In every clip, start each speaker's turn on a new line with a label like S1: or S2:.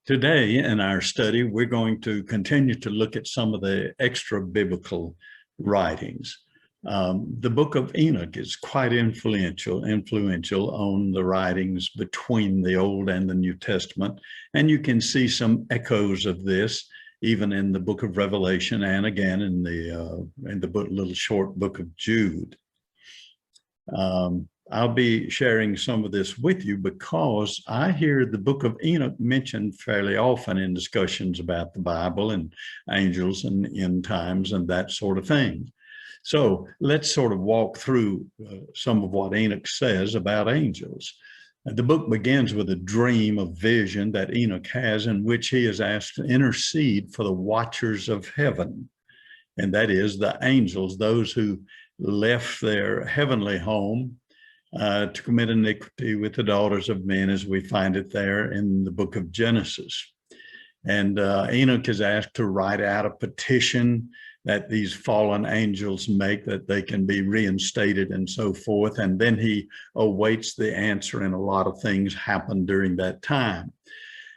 S1: Today in our study, we're going to continue to look at some of the extra biblical writings. The book of Enoch is quite influential on the writings between the Old and the New Testament. And you can see some echoes of this even in the book of Revelation and again in the little short book of Jude. I'll be sharing some of this with you because I hear the book of Enoch mentioned fairly often in discussions about the Bible and angels and end times and that sort of thing. So let's sort of walk through some of what Enoch says about angels. The book begins with a dream, a vision that Enoch has in which he is asked to intercede for the watchers of heaven. And that is the angels, those who left their heavenly home to commit iniquity with the daughters of men, as we find it there in the book of Genesis. And Enoch is asked to write out a petition that these fallen angels make, that they can be reinstated and so forth. And then he awaits the answer, and a lot of things happen during that time.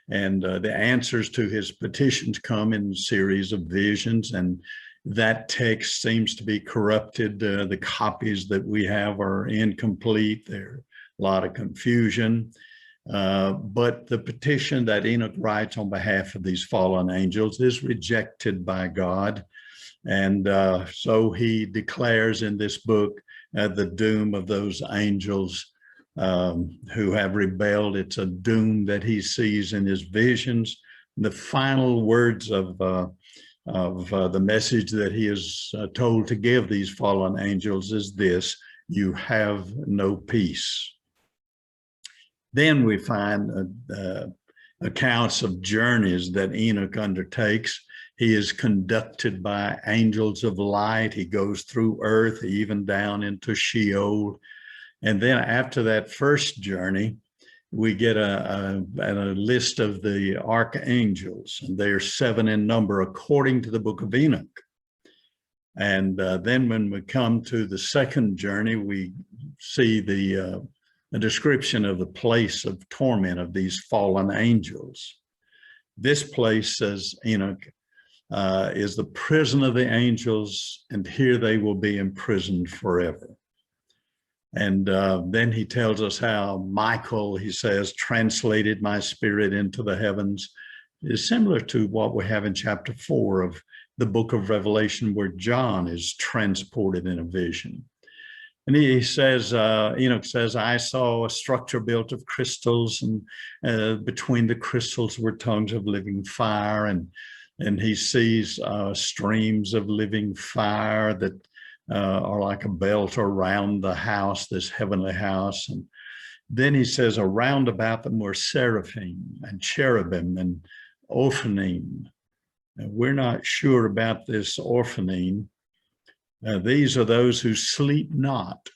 S1: And the answers to his petitions come in a series of visions, and that text seems to be corrupted. The copies that we have are incomplete. There's a lot of confusion. But the petition that Enoch writes on behalf of these fallen angels is rejected by God. And so he declares in this book the doom of those angels who have rebelled. It's a doom that he sees in his visions. The final words of the message that he is told to give these fallen angels is this: you have no peace. Then we find accounts of journeys that Enoch undertakes. He is conducted by angels of light. He goes through earth, even down into Sheol. And then after that first journey, we get a list of the archangels, and they are 7 in number according to the book of Enoch. And then when we come to the second journey, we see a description of the place of torment of these fallen angels. This place, says Enoch, is the prison of the angels, and here they will be imprisoned forever. And then he tells us how Michael, he says, translated my spirit into the heavens. Is similar to what we have in chapter 4 of the book of Revelation, where John is transported in a vision. And he says, Enoch says, I saw a structure built of crystals, and between the crystals were tongues of living fire. And he sees streams of living fire that are like a belt around the house, this heavenly house. And then he says, around about them were seraphim and cherubim and orphanim. And we're not sure about this orphanim. These are those who sleep not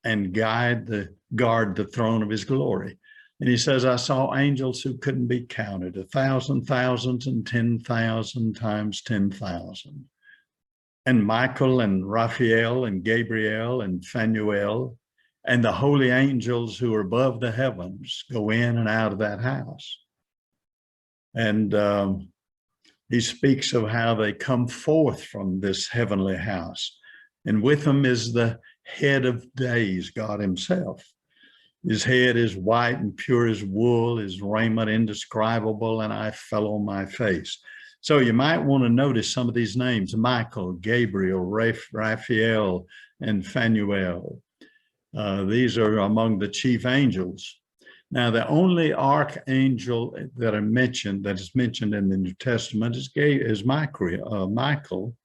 S1: and guard the throne of his glory. And he says, I saw angels who couldn't be counted, 1,000 thousands and 10,000 times 10,000. And Michael and Raphael and Gabriel and Phanuel and the holy angels who are above the heavens go in and out of that house. And he speaks of how they come forth from this heavenly house. And with them is the head of days, God himself. His head is white and pure as wool, his raiment indescribable, and I fell on my face. So you might want to notice some of these names: Michael, Gabriel, Raphael, and Phanuel. These are among the chief angels. Now, the only archangel that is mentioned in the New Testament is Michael.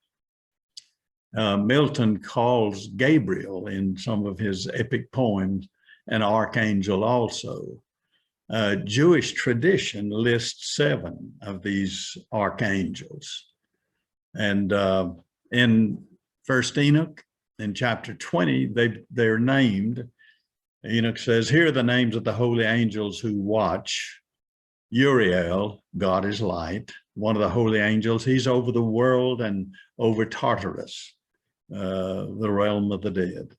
S1: Milton calls Gabriel in some of his epic poems an archangel also. Jewish tradition lists 7 of these archangels. And in First Enoch, in chapter 20, they're named. Enoch says, here are the names of the holy angels who watch. Uriel, God is light, one of the holy angels. He's over the world and over Tartarus, the realm of the dead.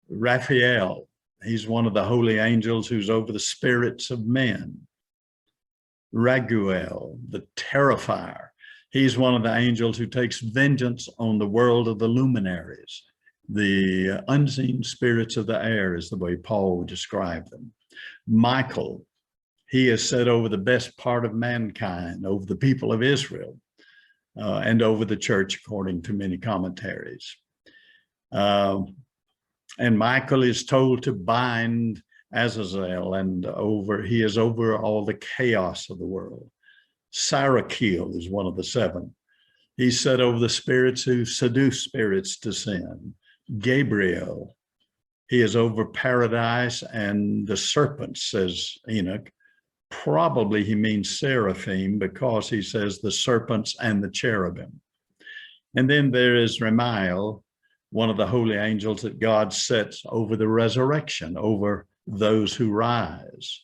S1: Raphael, he's one of the holy angels who's over the spirits of men. Raguel, the terrifier. He's one of the angels who takes vengeance on the world of the luminaries. The unseen spirits of the air is the way Paul described them. Michael, he is set over the best part of mankind, over the people of Israel, and over the church, according to many commentaries. And Michael is told to bind Azazel, and he is over all the chaos of the world. Sarakiel is one of the seven. He's set over the spirits who seduce spirits to sin. Gabriel, he is over paradise and the serpents, says Enoch. Probably he means seraphim, because he says the serpents and the cherubim. And then there is Ramiel, one of the holy angels that God sets over the resurrection, over those who rise.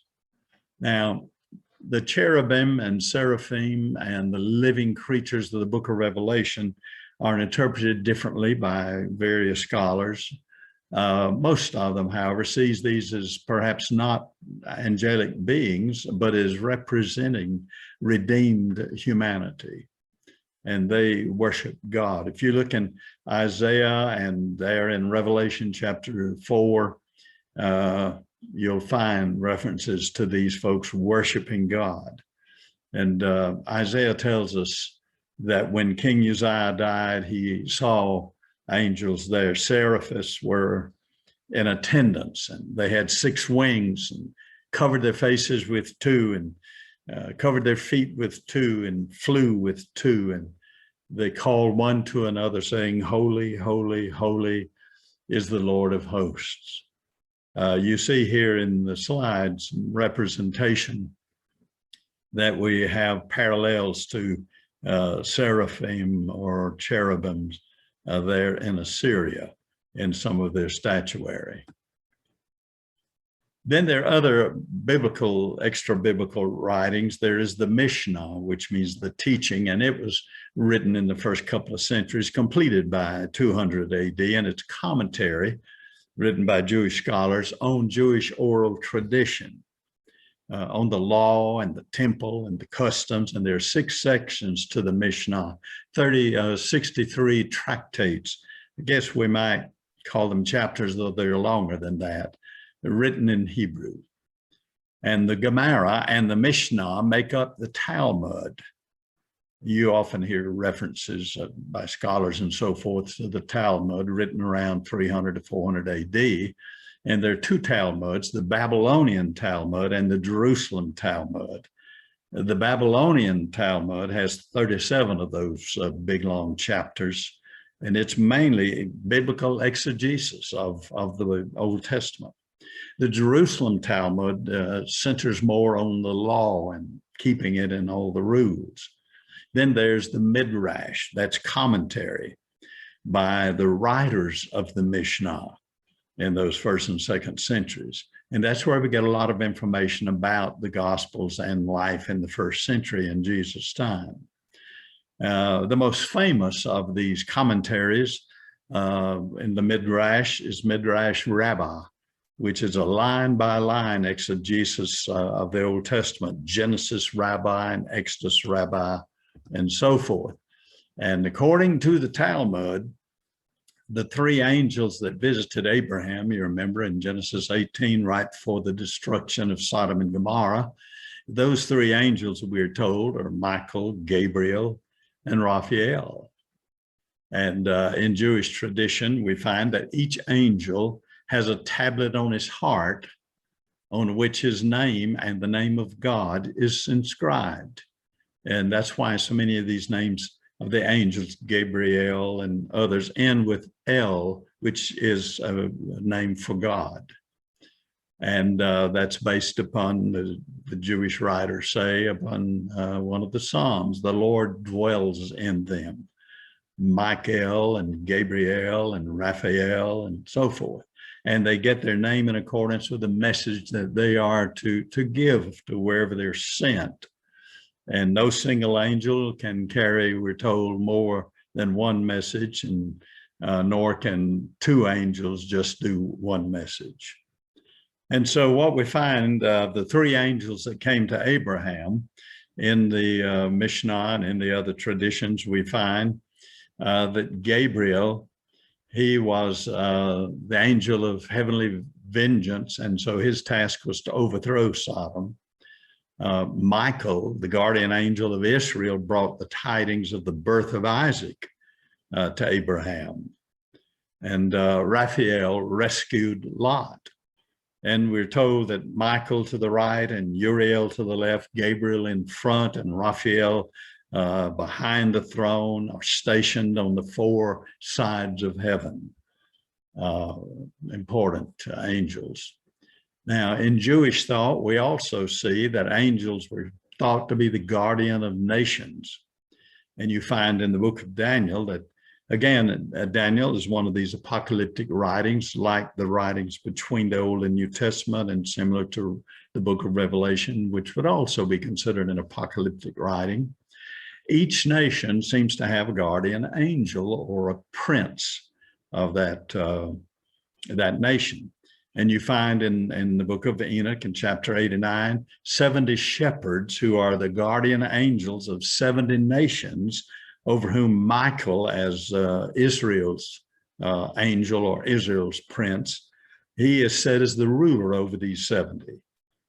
S1: Now, the cherubim and seraphim and the living creatures of the book of Revelation are interpreted differently by various scholars. Most of them, however, sees these as perhaps not angelic beings, but as representing redeemed humanity. And they worship God. If you look in Isaiah and there in Revelation chapter 4, you'll find references to these folks worshiping God. And Isaiah tells us that when King Uzziah died, he saw angels there. Seraphims were in attendance, and they had 6 wings and covered their faces with 2, and covered their feet with 2, and flew with 2. And they called one to another, saying, "Holy, holy, holy is the Lord of hosts." You see here in the slides representation that we have parallels to seraphim or cherubims there in Assyria in some of their statuary. Then there are other biblical, extra biblical writings. There is the Mishnah, which means the teaching, and it was written in the first couple of centuries, completed by 200 AD, and it's commentary written by Jewish scholars on Jewish oral tradition, on the law and the temple and the customs. And there are 6 sections to the Mishnah, 63 tractates. I guess we might call them chapters, though they're longer than that, written in Hebrew. And the Gemara and the Mishnah make up the Talmud. You often hear references by scholars and so forth to the Talmud, written around 300 to 400 AD. And there are 2 Talmuds, the Babylonian Talmud and the Jerusalem Talmud. The Babylonian Talmud has 37 of those big, long chapters, and it's mainly biblical exegesis of the Old Testament. The Jerusalem Talmud centers more on the law and keeping it and all the rules. Then there's the Midrash, that's commentary by the writers of the Mishnah in those 1st and 2nd centuries. And that's where we get a lot of information about the Gospels and life in the 1st century in Jesus' time. The most famous of these commentaries in the Midrash is Midrash Rabbah, which is a line-by-line exegesis of the Old Testament, Genesis Rabbah and Exodus Rabbah, and so forth. And according to the Talmud, the 3 angels that visited Abraham, you remember in Genesis 18, right before the destruction of Sodom and Gomorrah, those 3 angels, we're told, are Michael, Gabriel, and Raphael. And in Jewish tradition, we find that each angel has a tablet on his heart on which his name and the name of God is inscribed. And that's why so many of these names of the angels, Gabriel and others, end with El, which is a name for God. And that's based upon, the Jewish writers say, upon one of the Psalms, the Lord dwells in them. Michael and Gabriel and Raphael and so forth. And they get their name in accordance with the message that they are to give to wherever they're sent. And no single angel can carry, we're told, more than one message, and nor can 2 angels just do one message. And so what we find, the three angels that came to Abraham in the Mishnah and in the other traditions, we find that Gabriel, he was the angel of heavenly vengeance. And so his task was to overthrow Sodom. Michael, the guardian angel of Israel, brought the tidings of the birth of Isaac to Abraham. And Raphael rescued Lot. And we're told that Michael to the right and Uriel to the left, Gabriel in front and Raphael behind the throne are stationed on the four sides of heaven. Important angels. Now, in Jewish thought, we also see that angels were thought to be the guardian of nations. And you find in the book of Daniel that, again, Daniel is one of these apocalyptic writings, like the writings between the Old and New Testament and similar to the book of Revelation, which would also be considered an apocalyptic writing. Each nation seems to have a guardian angel or a prince of that nation. And you find in the book of Enoch in chapter 89, 70 shepherds who are the guardian angels of 70 nations over whom Michael, as Israel's angel or Israel's prince, he is set as the ruler over these 70.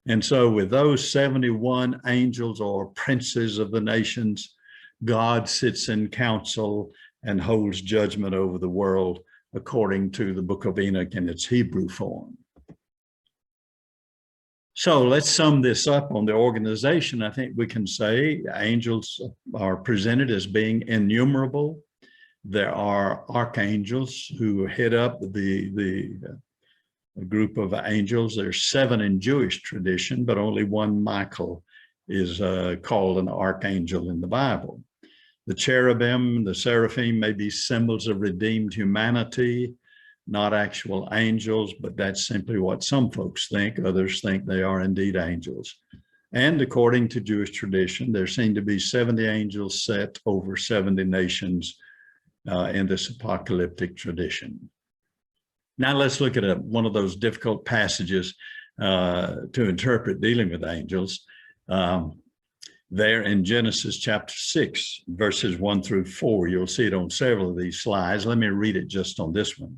S1: And so with those 71 angels or princes of the nations, God sits in council and holds judgment over the world according to the book of Enoch in its Hebrew form. So let's sum this up on the organization. I think we can say angels are presented as being innumerable. There are archangels who head up the group of angels. There's 7 in Jewish tradition, but only one Michael is called an archangel in the Bible. The cherubim, the seraphim may be symbols of redeemed humanity, not actual angels, but that's simply what some folks think. Others think they are indeed angels. And according to Jewish tradition, there seem to be 70 angels set over 70 nations in this apocalyptic tradition. Now let's look at one of those difficult passages to interpret dealing with angels. There in Genesis chapter 6, verses 1 through 4, you'll see it on several of these slides. Let me read it just on this one.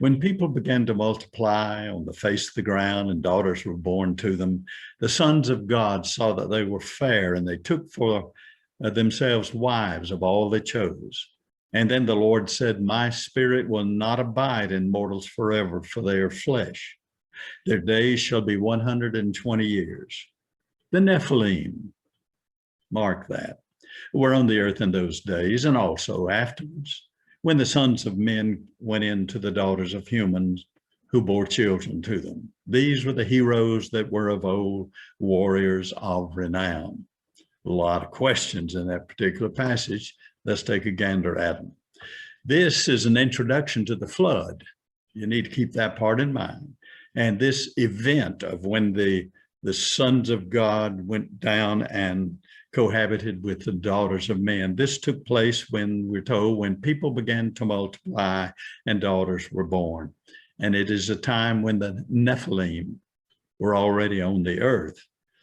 S1: When people began to multiply on the face of the ground and daughters were born to them, the sons of God saw that they were fair, and they took for themselves wives of all they chose. And then the Lord said, my spirit will not abide in mortals forever, for they are flesh. Their days shall be 120 years. The Nephilim, mark that, were on the earth in those days and also afterwards, when the sons of men went in to the daughters of humans who bore children to them. These were the heroes that were of old, warriors of renown. A lot of questions in that particular passage. Let's take a gander at them. This is an introduction to the flood. You need to keep that part in mind. And this event of when the sons of God went down and cohabited with the daughters of men. This took place when we're told when people began to multiply and daughters were born. And it is a time when the Nephilim were already on the earth.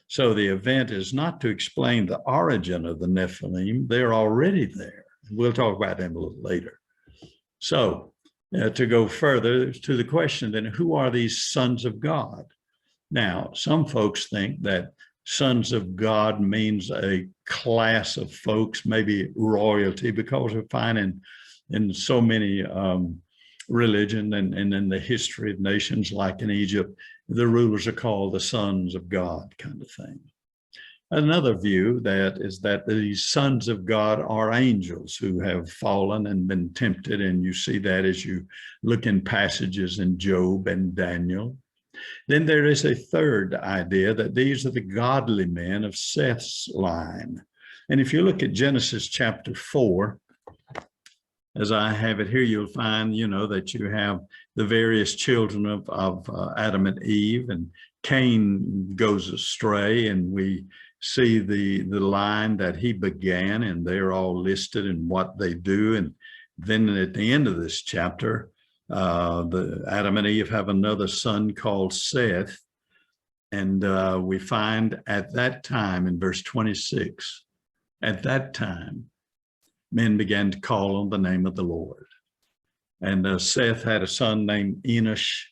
S1: So the event is not to explain the origin of the Nephilim. They're already there. We'll talk about them a little later. So to go further to the question, then who are these sons of God? Now, some folks think that sons of God means a class of folks, maybe royalty, because we find in so many religion and in the history of nations, like in Egypt, the rulers are called the sons of God kind of thing. Another view is that these sons of God are angels who have fallen and been tempted, and you see that as you look in passages in Job and Daniel. Then there is a third idea that these are the godly men of Seth's line. And if you look at Genesis chapter 4, as I have it here, you'll find, that you have the various children of Adam and Eve, and Cain goes astray, and we see the line that he began, and they're all listed in what they do. And then at the end of the Adam and Eve have another son called Seth, And we find at that time in verse 26, at that time, men began to call on the name of the Lord. And Seth had a son named Enosh,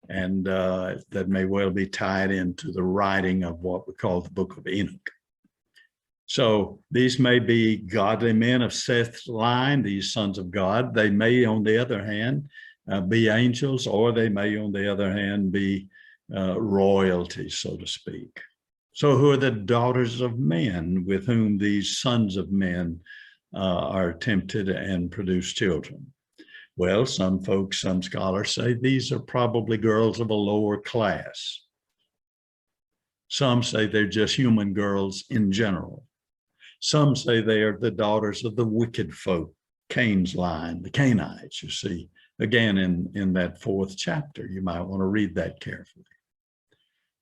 S1: and that may well be tied into the writing of what we call the book of Enoch. So these may be godly men of Seth's line, these sons of God. They may, on the other hand, be angels, or they may, on the other hand, be royalty, so to speak. So who are the daughters of men with whom these sons of men are tempted and produce children? Well, some folks, some scholars say these are probably girls of a lower class. Some say they're just human girls in general. Some say they are the daughters of the wicked folk, Cain's line, the Cainites, you see, again, in that 4th chapter. You might want to read that carefully.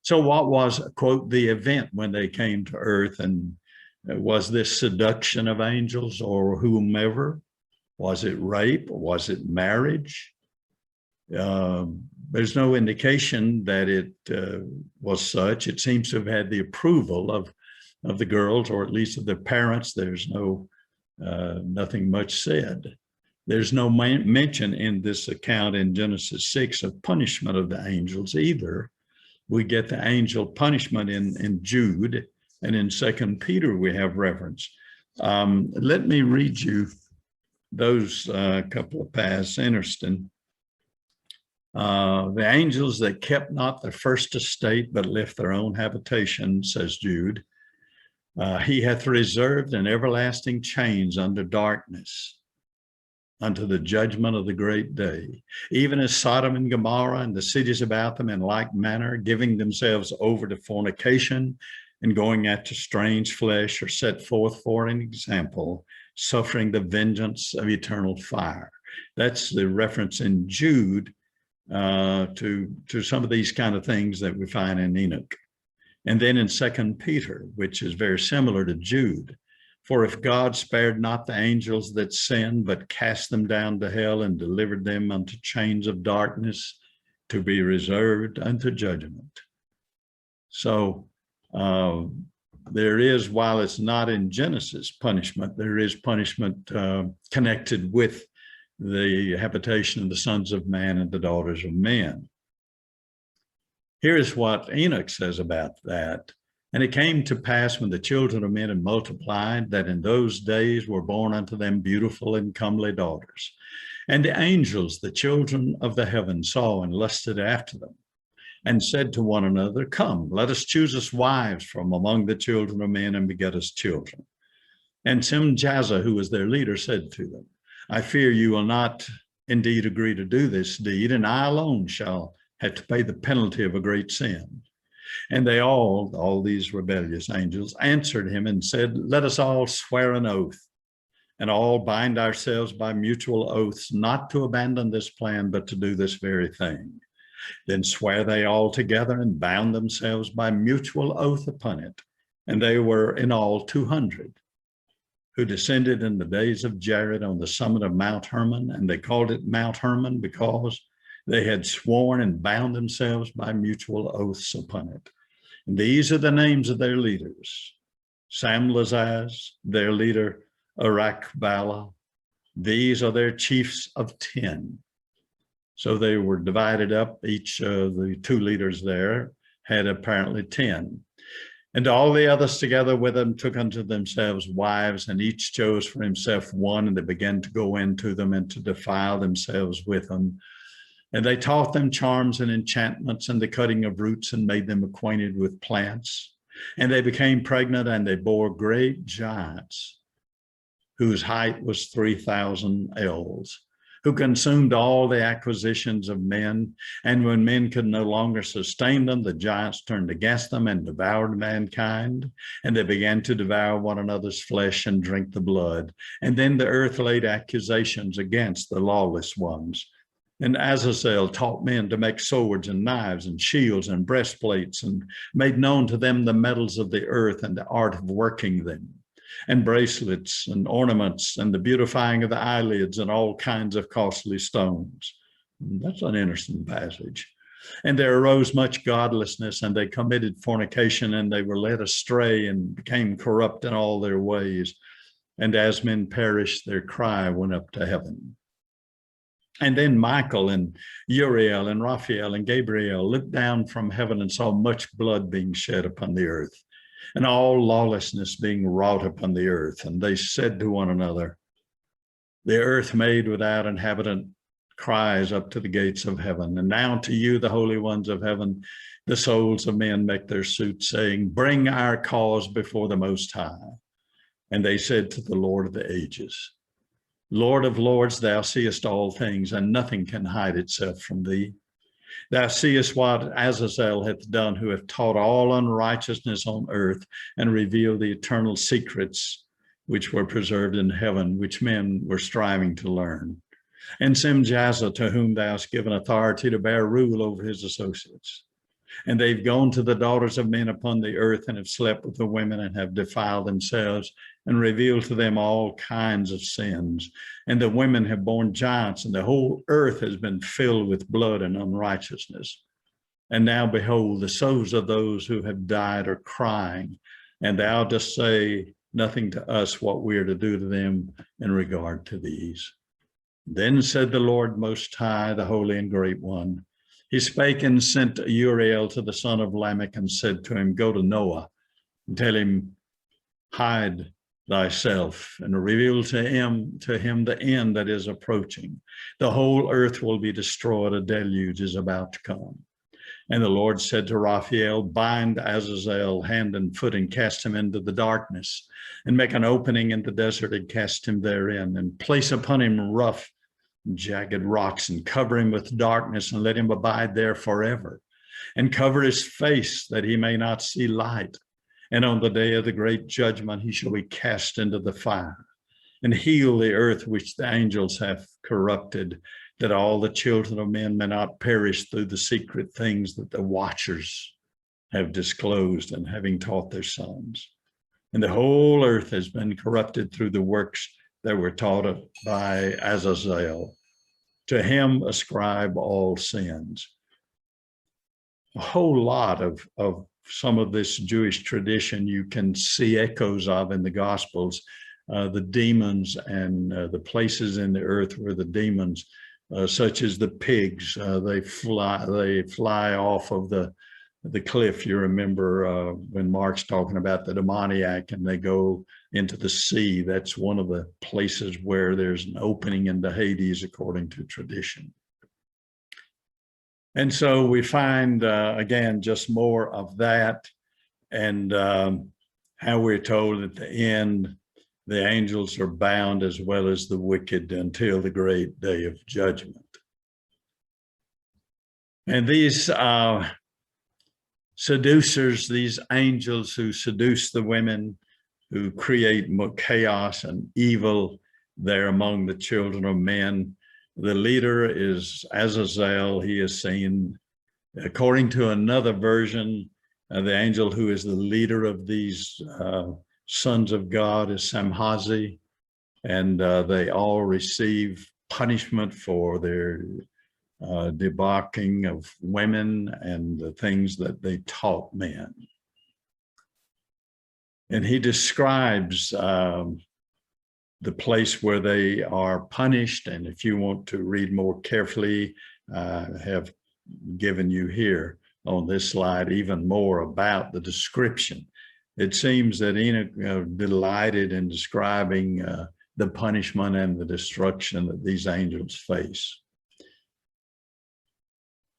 S1: So what was, quote, the event when they came to earth? And was this seduction of angels or whomever? Was it rape? Was it marriage? There's no indication that it was such. It seems to have had the approval of the girls, or at least of their parents. There's nothing much said. There's no mention in this account in Genesis 6 of punishment of the angels either. We get the angel punishment in Jude, and in 2 Peter we have reference. Let me read you those couple of paths. Interesting. The angels that kept not their first estate, but left their own habitation, says Jude, he hath reserved in everlasting chains under darkness, unto the judgment of the great day, even as Sodom and Gomorrah and the cities about them in like manner, giving themselves over to fornication and going after strange flesh, are set forth for an example, suffering the vengeance of eternal fire. That's the reference in Jude to some of these kind of things that we find in Enoch. And then in 2 Peter, which is very similar to Jude, for if God spared not the angels that sinned, but cast them down to hell and delivered them unto chains of darkness to be reserved unto judgment. So there is, while it's not in Genesis punishment, there is punishment connected with the habitation of the sons of man and the daughters of men. Here is what Enoch says about that. And it came to pass when the children of men had multiplied, that in those days were born unto them beautiful and comely daughters. And the angels, the children of the heaven, saw and lusted after them, and said to one another, come, let us choose us wives from among the children of men, and beget us children. And Simjaza, who was their leader, said to them, I fear you will not indeed agree to do this deed, and I alone shall have to pay the penalty of a great sin. And they all these rebellious angels, answered him and said, let us all swear an oath, and all bind ourselves by mutual oaths, not to abandon this plan, but to do this very thing. Then swear they all together, and bound themselves by mutual oath upon it. And they were in all 200, who descended in the days of Jared on the summit of Mount Hermon. And they called it Mount Hermon because they had sworn and bound themselves by mutual oaths upon it. And these are the names of their leaders: Samlazaz, their leader, Arakbala. These are their chiefs of 10. So they were divided up. Each of the 2 leaders there had apparently 10. And all the others together with them took unto themselves wives, and each chose for himself one, and they began to go into them and to defile themselves with them. And they taught them charms and enchantments and the cutting of roots, and made them acquainted with plants. And they became pregnant, and they bore great giants, whose height was 3,000 ells, who consumed all the acquisitions of men. And when men could no longer sustain them, the giants turned against them and devoured mankind. And they began to devour one another's flesh and drink the blood. And then the earth laid accusations against the lawless ones. And Azazel taught men to make swords and knives and shields and breastplates, and made known to them the metals of the earth and the art of working them, and bracelets and ornaments, and the beautifying of the eyelids, and all kinds of costly stones. That's an interesting passage. And there arose much godlessness, and they committed fornication, and they were led astray and became corrupt in all their ways. And as men perished, their cry went up to heaven. And then Michael and Uriel and Raphael and Gabriel looked down from heaven and saw much blood being shed upon the earth, and all lawlessness being wrought upon the earth. And they said to one another, the earth made without inhabitant cries up to the gates of heaven. And now to you, the holy ones of heaven, the souls of men make their suit, saying, bring our cause before the Most High. And they said to the Lord of the ages, Lord of lords, thou seest all things, and nothing can hide itself from thee. Thou seest what Azazel hath done, who hath taught all unrighteousness on earth, and revealed the eternal secrets which were preserved in heaven, which men were striving to learn. And Simjaza, to whom thou hast given authority to bear rule over his associates. And they've gone to the daughters of men upon the earth, and have slept with the women, and have defiled themselves, and revealed to them all kinds of sins. And the women have borne giants, and the whole earth has been filled with blood and unrighteousness. And now behold, the souls of those who have died are crying, and thou dost say nothing to us what we are to do to them in regard to these. Then said the Lord Most High, the Holy and Great One, he spake and sent Uriel to the son of Lamech, and said to him, go to Noah and tell him, hide thyself, and reveal to him the end that is approaching. The whole earth will be destroyed. A deluge is about to come. And the Lord said to Raphael, bind Azazel hand and foot, and cast him into the darkness, and make an opening in the desert, and cast him therein, and place upon him rough, jagged rocks, and cover him with darkness, and let him abide there forever, and cover his face that he may not see light. And on the day of the great judgment, he shall be cast into the fire, and heal the earth which the angels have corrupted, that all the children of men may not perish through the secret things that the watchers have disclosed, and having taught their sons. And the whole earth has been corrupted through the works that were taught by Azazel. To him ascribe all sins. A whole lot of some of this Jewish tradition you can see echoes of in the Gospels. The demons and the places in the earth where the demons, such as the pigs, they fly off of the cliff. You remember when Mark's talking about the demoniac, and they go into the sea. That's one of the places where there's an opening into Hades, according to tradition. And so we find, again, just more of that, and how we're told at the end, the angels are bound as well as the wicked until the great day of judgment. And these seducers, these angels who seduce the women, who create chaos and evil there among the children of men. The leader is Azazel. He is seen, according to another version, the angel who is the leader of these sons of God is Samhazi, and they all receive punishment for their debauching of women and the things that they taught men. And he describes the place where they are punished. And if you want to read more carefully, I have given you here on this slide even more about the description. It seems that Enoch delighted in describing the punishment and the destruction that these angels face.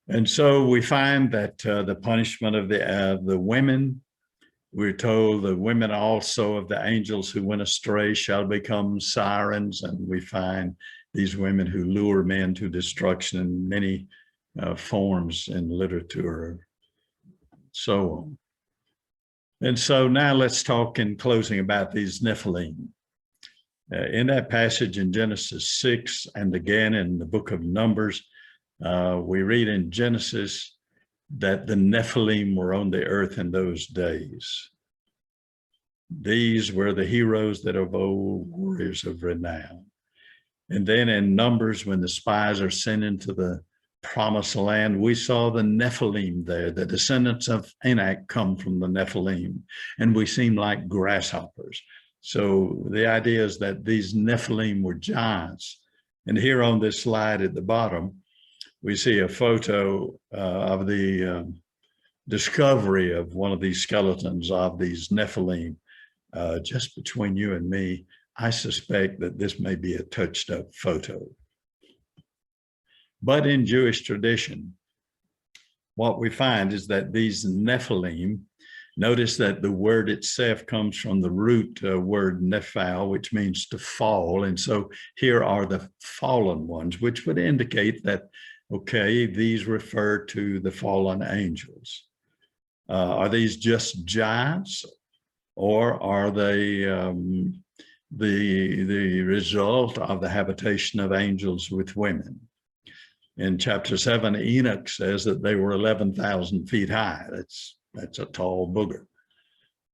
S1: And so we find that the punishment of the women, we're told the women also of the angels who went astray shall become sirens. And we find these women who lure men to destruction in many forms in literature, so on. And so now let's talk in closing about these Nephilim. In that passage in Genesis 6, and again in the book of Numbers, we read in Genesis that the Nephilim were on the earth in those days. These were the heroes that of old, warriors of renown. And then in Numbers, when the spies are sent into the promised land, we saw the Nephilim there. The descendants of Anak come from the Nephilim, and we seem like grasshoppers. So the idea is that these Nephilim were giants. And here on this slide at the bottom, we see a photo of the discovery of one of these skeletons of these Nephilim. Just between you and me, I suspect that this may be a touched up photo. But in Jewish tradition, what we find is that these Nephilim, notice that the word itself comes from the root word nephal, which means to fall. And so here are the fallen ones, which would indicate that, okay, these refer to the fallen angels. Are these just giants, or are they the result of the habitation of angels with women? In chapter 7, Enoch says that they were 11,000 feet high. That's a tall booger.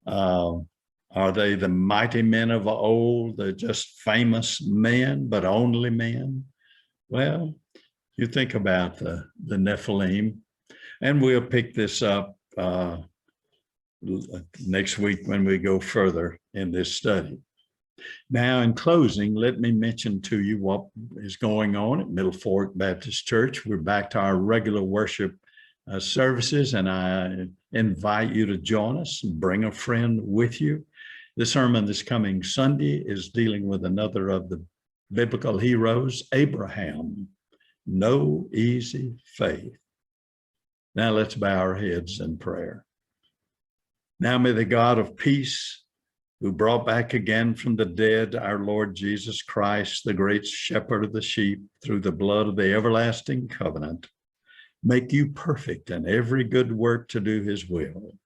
S1: Are they the mighty men of old, the just famous men, but only men? Well, you think about the Nephilim, and we'll pick this up next week when we go further in this study. Now, in closing, let me mention to you what is going on at Middle Fork Baptist Church. We're back to our regular worship services, and I invite you to join us and bring a friend with you. The sermon this coming Sunday is dealing with another of the biblical heroes, Abraham. No easy faith. Now let's bow our heads in prayer. Now may the God of peace, who brought back again from the dead our Lord Jesus Christ, the great shepherd of the sheep, through the blood of the everlasting covenant, make you perfect in every good work to do his will,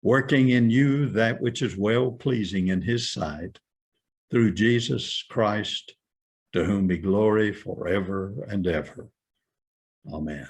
S1: working in you that which is well-pleasing in his sight, through Jesus Christ, to whom be glory forever and ever. Amen.